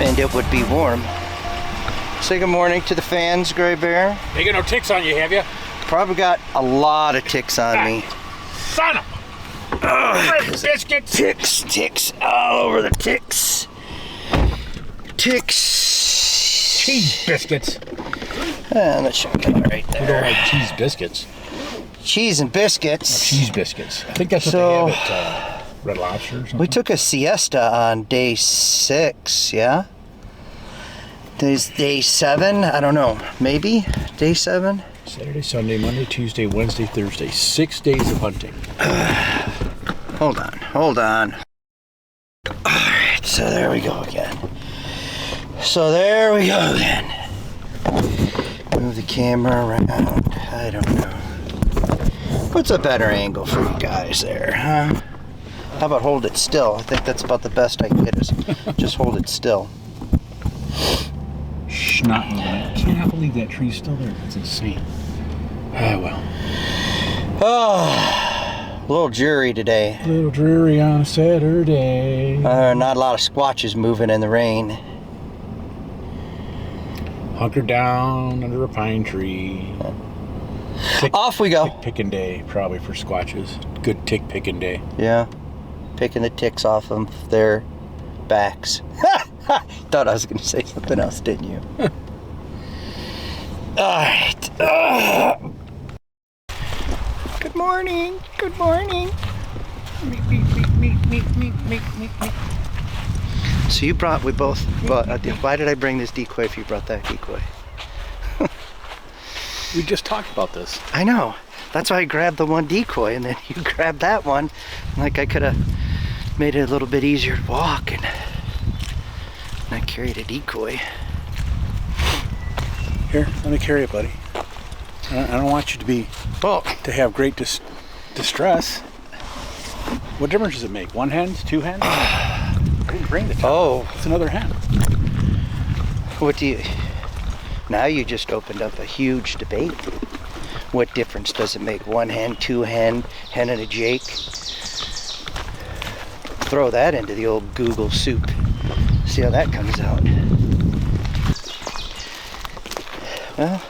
and it would be warm. Say good morning to the fans, Gray Bear. You got no ticks on you, have you? Probably got a lot of ticks on me. Son of biscuits! Ticks all over the ticks. Ticks. Cheese biscuits. That should be all right there. We don't like cheese biscuits. Cheese and biscuits. Cheese biscuits. I think that's what they have at Red Lobster or something. We took a siesta on day 6, yeah? Today's day 7, I don't know, maybe day 7? Saturday, Sunday, Monday, Tuesday, Wednesday, Thursday. 6 days of hunting. Hold on. Alright, so there we go again. Move the camera around. I don't know. What's a better angle for you guys there, huh? How about hold it still? I think that's about the best I can get is just hold it still. Shh, not moving. I cannot believe that tree's still there. That's insane. Ah, well. Oh, a little dreary today. A little dreary on Saturday. Not a lot of squatches moving in the rain. Hunker down under a pine tree. Off we go. Tick picking day, probably for squatches. Good tick picking day. Yeah, picking the ticks off of their backs. Thought I was going to say something else, didn't you? All right. Good morning. Meet. So you brought, why did I bring this decoy if you brought that decoy? We just talked about this. I know. That's why I grabbed the one decoy, and then you grabbed that one. Like I could have made it a little bit easier to walk, and I carried a decoy. Here, let me carry it, buddy. I don't want you to to have great distress. What difference does it make? 1 hen? 2 hens? I didn't bring the top. Oh, It's another hen. Now you just opened up a huge debate. What difference does it make? 1 hen, 2 hen, hen and a jake? Throw that into the old Google soup. See how that comes out. Well,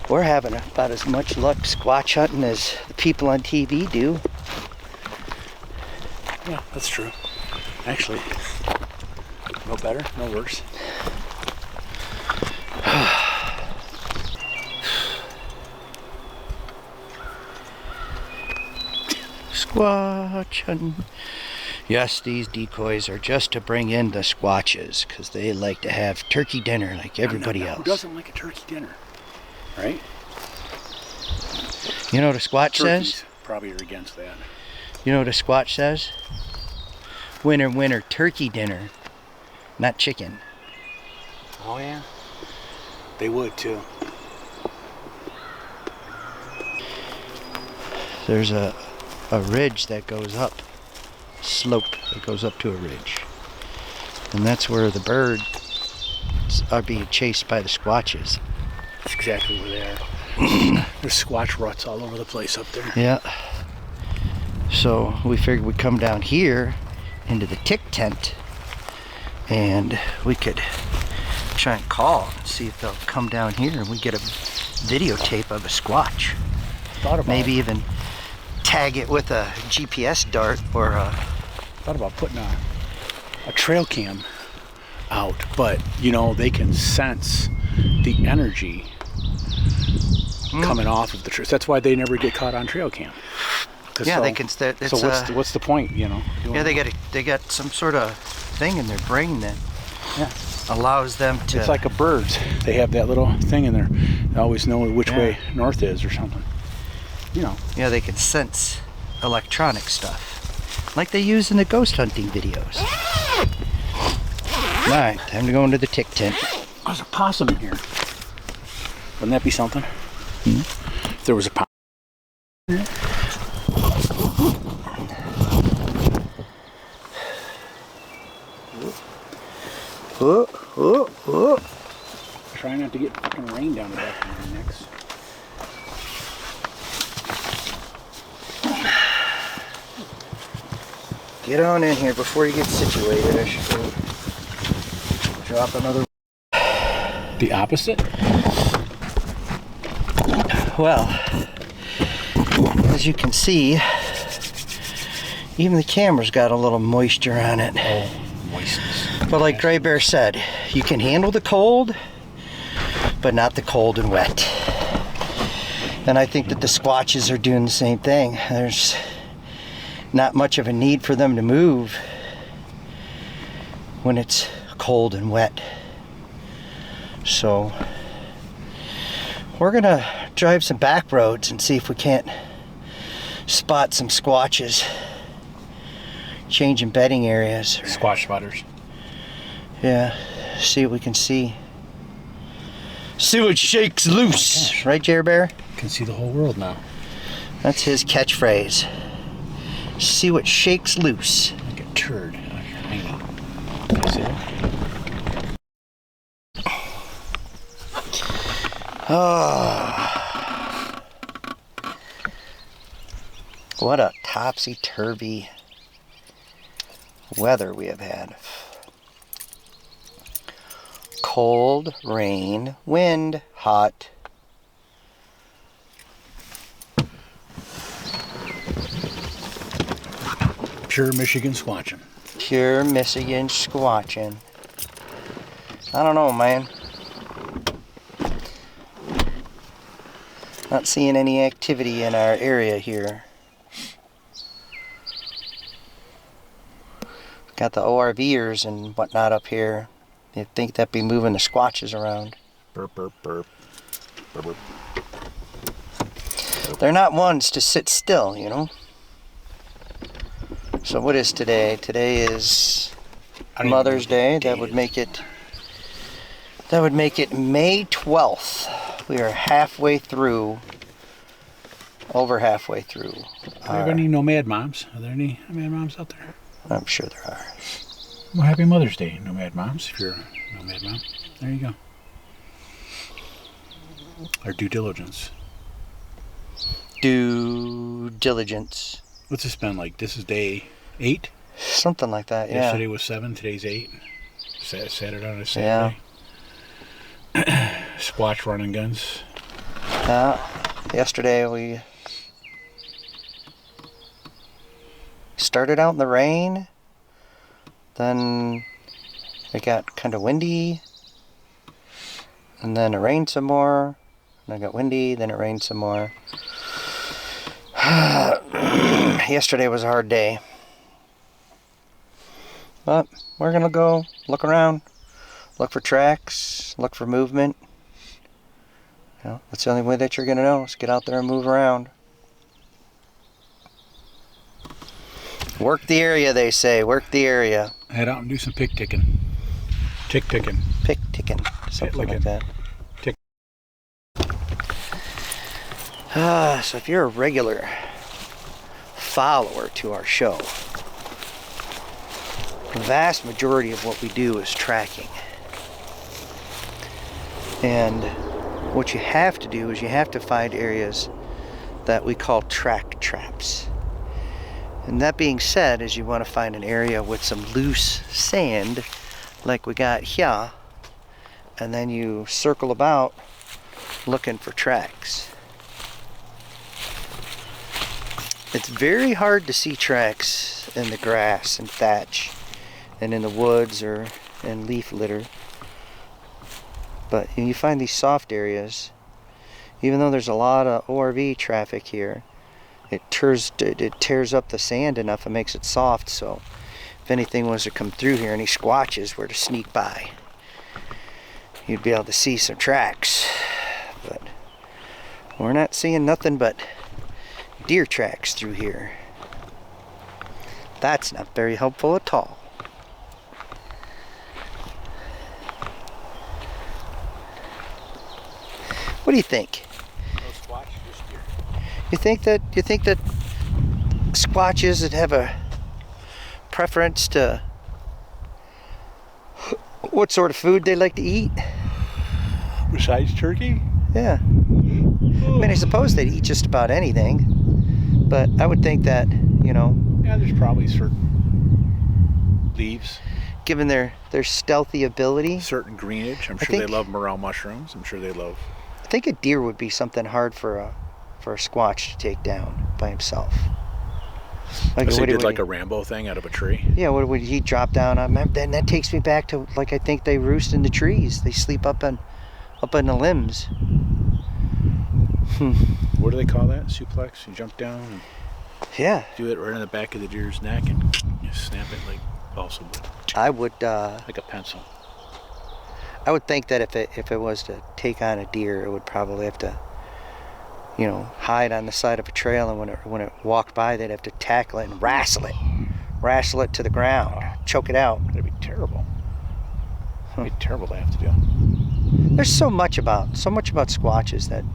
we're having about as much luck squatch hunting as the people on TV do. Yeah, that's true. Actually, no better, no worse. Squatch hunting. Yes, these decoys are just to bring in the squatches because they like to have turkey dinner like everybody else. Who doesn't like a turkey dinner, right? You know what a squatch Turkeys says? probably are against that. You know what a squatch says? Winner, turkey dinner, not chicken. Oh yeah, they would too. There's a ridge that goes up, slope that goes up to a ridge. And that's where the birds are being chased by the squatches. That's exactly where they are. There's squatch ruts all over the place up there. Yeah. So we figured we'd come down here into the tick tent and we could try and call and see if they'll come down here and we get a videotape of a squatch. Maybe even tag it with a GPS dart or Thought about putting a trail cam out, but you know they can sense the energy coming off of the trail. That's why they never get caught on trail cam. Yeah, they can. So what's the point? You know. Yeah, they got some sort of thing in their brain that allows them to. It's like a bird. They have that little thing in there. They always know which way north is or something. You know. Yeah, they can sense electronic stuff, like they use in the ghost hunting videos. All right, time to go into the tick tent. There's a possum in here. Wouldn't that be something? Mm-hmm. If there was a possum. Try not to get fucking rain down the back of my necks. Get on in here before you get situated, I should. Drop another. The opposite? Well, as you can see, even the camera's got a little moisture on it. Oh, moistness. But like Gray Bear said, you can handle the cold, but not the cold and wet. And I think that the Squatches are doing the same thing. There's not much of a need for them to move when it's cold and wet. So we're gonna drive some back roads and see if we can't spot some Squatches changing bedding areas. Squatch spotters. Yeah, see what we can see. See what shakes loose. Oh, right, Jer Bear? Can see the whole world now. That's his catchphrase. See what shakes loose. Like a turd out here hanging. Can I see that? Oh. What a topsy-turvy weather we have had. Cold, rain, wind, hot. Pure Michigan squatching. Pure Michigan squatching. I don't know, man. Not seeing any activity in our area here. Got the ORVers and whatnot up here. You'd think that'd be moving the Squatches around. Burp, burp, burp. Burp, burp. They're not ones to sit still, you know. So what is today? Today is Mother's Day. That would make it May 12th. We are halfway through. Over halfway through. Do we have any Nomad moms? Are there any Nomad moms out there? I'm sure there are. Well, happy Mother's Day, Nomad moms, if you're a Nomad mom. There you go. Our due diligence. Due diligence. What's this been like? This is day 8? Something like that, yeah. Yesterday was 7, today's 8. Saturday on a Saturday. Yeah. Squatch running guns. Yesterday we started out in the rain, then it got kind of windy, and then it rained some more, and it got windy, then it rained some more. Yesterday was a hard day, but we're gonna go look around, look for tracks, look for movement. You know, that's the only way that you're gonna know, is get out there and move around. Work the area, they say. Work the area. Head out and do some pick ticking. Tick ticking. Pick ticking. Something like that. Tick. So if you're a regular follower to our show, the vast majority of what we do is tracking. And what you have to do is you have to find areas that we call track traps. And that being said, is you want to find an area with some loose sand like we got here, and then you circle about looking for tracks. It's very hard to see tracks in the grass and thatch and in the woods or in leaf litter. But you find these soft areas, even though there's a lot of ORV traffic here, it tears up the sand enough and makes it soft, so if anything was to come through here, any Squatches were to sneak by, you'd be able to see some tracks. But we're not seeing nothing but deer tracks through here. That's not very helpful at all. What do you think? You think that Squatches would have a preference to what sort of food they like to eat? Besides turkey? Yeah. I mean, I suppose they'd eat just about anything, but I would think that, you know... Yeah, there's probably certain leaves. given their stealthy ability. Certain greenage. I'm sure they love morel mushrooms. I'm sure they love. I think a deer would be something hard for a Squatch to take down by himself. Like, so he did like a Rambo thing out of a tree? Yeah, what would he drop down on? Then that takes me back to, like, I think they roost in the trees. They sleep up on the limbs. What do they call that? Suplex? You jump down and do it right on the back of the deer's neck and you snap it like balsa wood. I would like a pencil. I would think that if it was to take on a deer, it would probably have to, you know, hide on the side of a trail, and when it walked by, they'd have to tackle it and wrestle it to the ground, choke it out. That'd be terrible. It'd be terrible to have to do. There's so much about Squatches that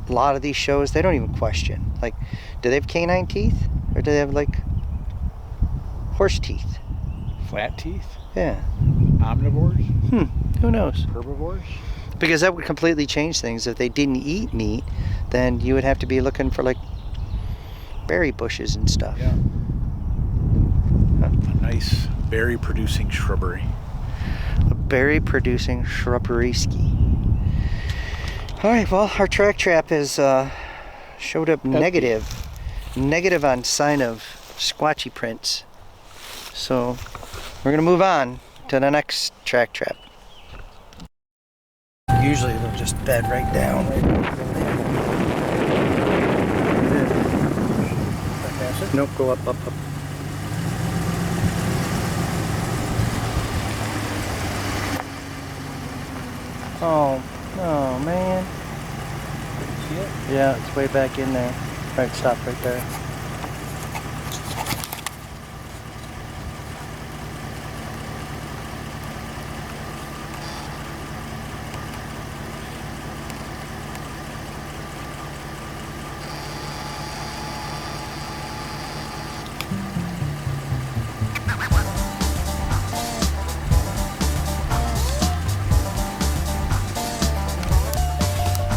a lot of these shows, they don't even question. Like, do they have canine teeth, or do they have like horse teeth? Flat teeth? Yeah. Omnivores? Who knows? Herbivores? Because that would completely change things. If they didn't eat meat, then you would have to be looking for like berry bushes and stuff. Yeah. A nice berry-producing shrubbery. A berry-producing shrubbery ski. All right, well, our track trap has showed up negative on sign of squatchy prints. So we're gonna move on to the next track trap. Usually they'll just bed right down. Nope, go up. Oh man. See it? Yeah, it's way back in there. Right, stop right there.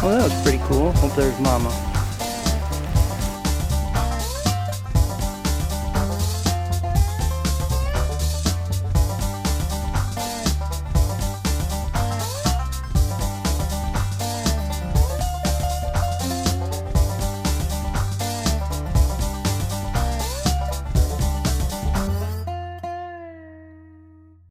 Well, that was pretty cool. Hope there's Mama.